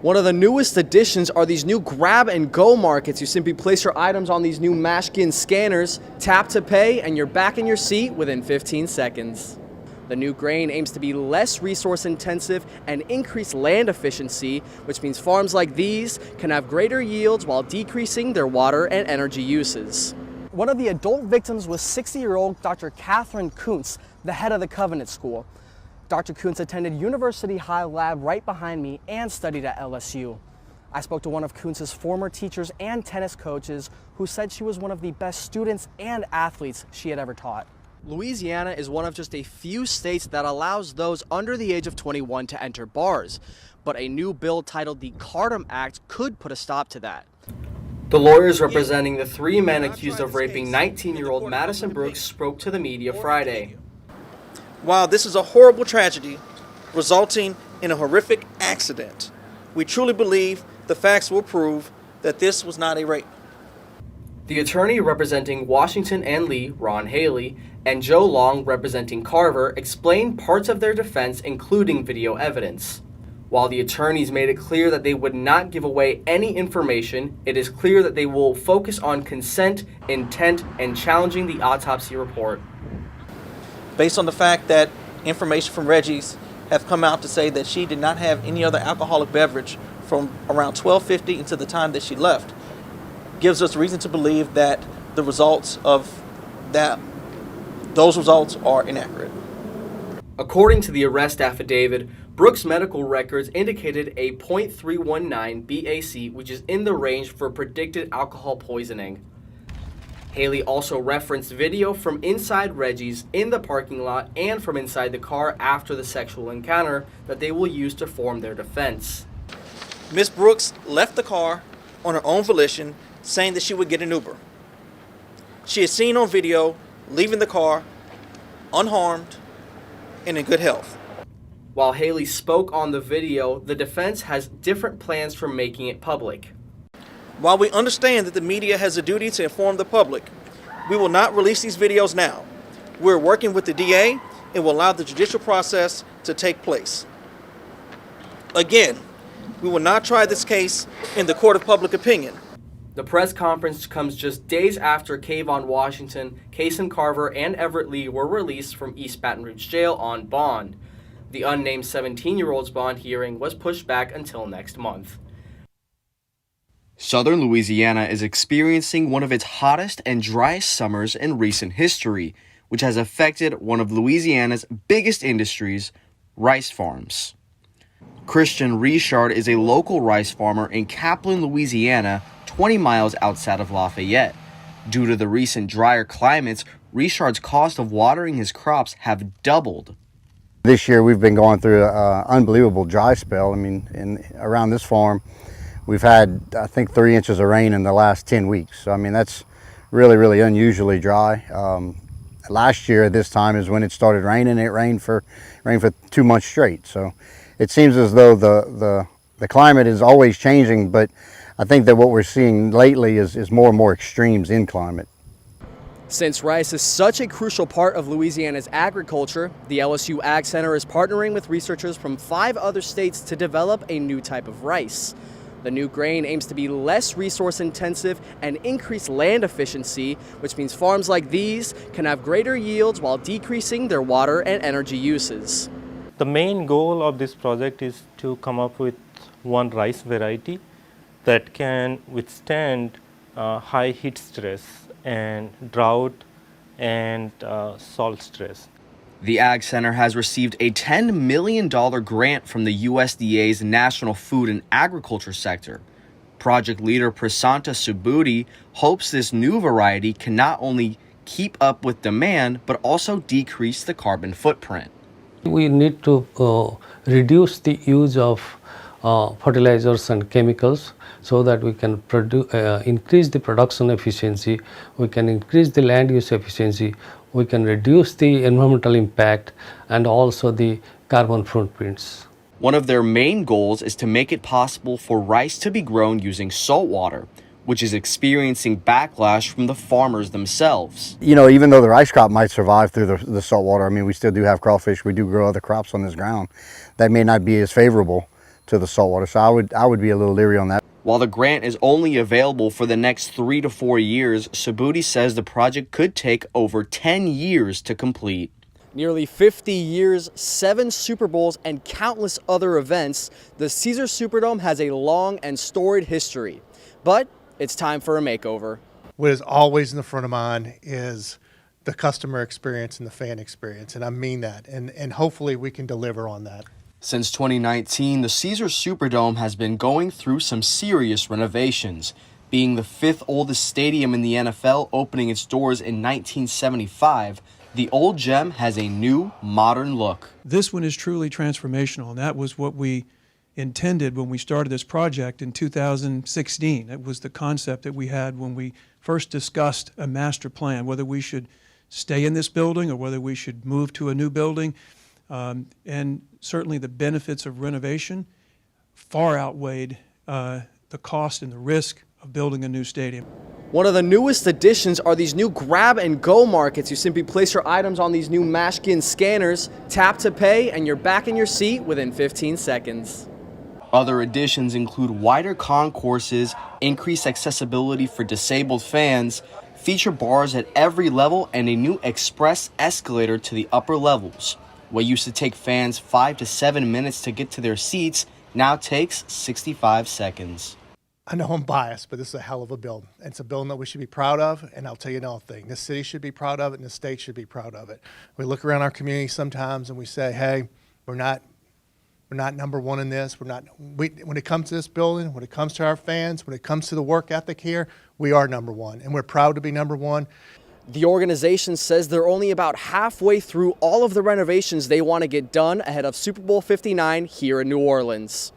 One of the newest additions are these new grab-and-go markets. You simply place your items on these new Mashkin scanners, tap to pay, and you're back in your seat within 15 seconds. The new grain aims to be less resource-intensive and increase land efficiency, which means farms like these can have greater yields while decreasing their water and energy uses. One of the adult victims was 60-year-old Dr. Catherine Kuntz, the head of the Covenant School. Dr. Kuntz attended University High Lab right behind me and studied at LSU. I spoke to one of Kuntz's former teachers and tennis coaches who said she was one of the best students and athletes she had ever taught. Louisiana is one of just a few states that allows those under the age of 21 to enter bars, but a new bill titled the Cardam Act could put a stop to that. The lawyers representing the three men accused of raping 19-year-old Madison Brooks spoke to the media Friday. While this is a horrible tragedy resulting in a horrific accident, we truly believe the facts will prove that this was not a rape. The attorney representing Washington and Lee, Ron Haley, and Joe Long representing Carver explained parts of their defense, including video evidence. While the attorneys made it clear that they would not give away any information, it is clear that they will focus on consent, intent, and challenging the autopsy report. Based on the fact that information from Reggie's have come out to say that she did not have any other alcoholic beverage from around 12:50 until the time that she left, gives us reason to believe that the results of those results are inaccurate. According to the arrest affidavit, Brooks' medical records indicated a .319 BAC, which is in the range for predicted alcohol poisoning. Haley also referenced video from inside Reggie's in the parking lot and from inside the car after the sexual encounter that they will use to form their defense. Ms. Brooks left the car on her own volition, saying that she would get an Uber. She is seen on video leaving the car unharmed and in good health. While Haley spoke on the video, the defense has different plans for making it public. While we understand that the media has a duty to inform the public, we will not release these videos now. We're working with the DA and will allow the judicial process to take place. Again, we will not try this case in the court of public opinion. The press conference comes just days after Kayvon Washington, Kason Carver, and Everett Lee were released from East Baton Rouge Jail on bond. The unnamed 17-year-old's bond hearing was pushed back until next month. Southern Louisiana is experiencing one of its hottest and driest summers in recent history, which has affected one of Louisiana's biggest industries, rice farms. Christian Richard is a local rice farmer in Kaplan, Louisiana, 20 miles outside of Lafayette. Due to the recent drier climates, Richard's cost of watering his crops have doubled. This year we've been going through an unbelievable dry spell. I mean, around this farm, we've had, I think, 3 inches of rain in the last 10 weeks. So, I mean, that's really, really unusually dry. Last year at this time is when it started raining. It rained for 2 months straight. So it seems as though the climate is always changing, but I think that what we're seeing lately is more and more extremes in climate. Since rice is such a crucial part of Louisiana's agriculture, the LSU Ag Center is partnering with researchers from 5 other states to develop a new type of rice. The new grain aims to be less resource intensive and increase land efficiency, which means farms like these can have greater yields while decreasing their water and energy uses. The main goal of this project is to come up with one rice variety that can withstand high heat stress and drought and salt stress. The Ag Center has received a $10 million grant from the USDA's National Food and Agriculture sector. Project leader Prasanta Subudi hopes this new variety can not only keep up with demand, but also decrease the carbon footprint. We need to reduce the use of fertilizers and chemicals so that we can increase the production efficiency, we can increase the land use efficiency, we can reduce the environmental impact and also the carbon footprints. One of their main goals is to make it possible for rice to be grown using salt water, which is experiencing backlash from the farmers themselves. You know, even though the rice crop might survive through the salt water, I mean, we still do have crawfish, we do grow other crops on this ground that may not be as favorable to the saltwater. So I would be a little leery on that. While the grant is only available for the next 3 to 4 years, Subudi says the project could take over 10 years to complete. Nearly 50 years, 7 Super Bowls, and countless other events, the Caesars Superdome has a long and storied history. But it's time for a makeover. What is always in the front of mind is the customer experience and the fan experience, and I mean that, and hopefully we can deliver on that. Since 2019, the Caesars Superdome has been going through some serious renovations, being the 5th oldest stadium in the NFL, opening its doors in 1975. The old gem has a new, modern look. This one is truly transformational, and that was what we intended when we started this project in 2016. It was the concept that we had when we first discussed a master plan, whether we should stay in this building or whether we should move to a new building. And certainly the benefits of renovation far outweighed the cost and the risk of building a new stadium. One of the newest additions are these new grab-and-go markets. You simply place your items on these new Mashkin scanners, tap to pay, and you're back in your seat within 15 seconds. Other additions include wider concourses, increased accessibility for disabled fans, feature bars at every level, and a new express escalator to the upper levels. What used to take fans 5 to 7 minutes to get to their seats now takes 65 seconds. I know I'm biased, but this is a hell of a building. It's a building that we should be proud of, and I'll tell you another thing. The city should be proud of it, and the state should be proud of it. We look around our community sometimes and we say, hey, we're not number one in this. When it comes to this building, when it comes to our fans, when it comes to the work ethic here, we are number one, and we're proud to be number one. The organization says they're only about halfway through all of the renovations they want to get done ahead of Super Bowl 59 here in New Orleans.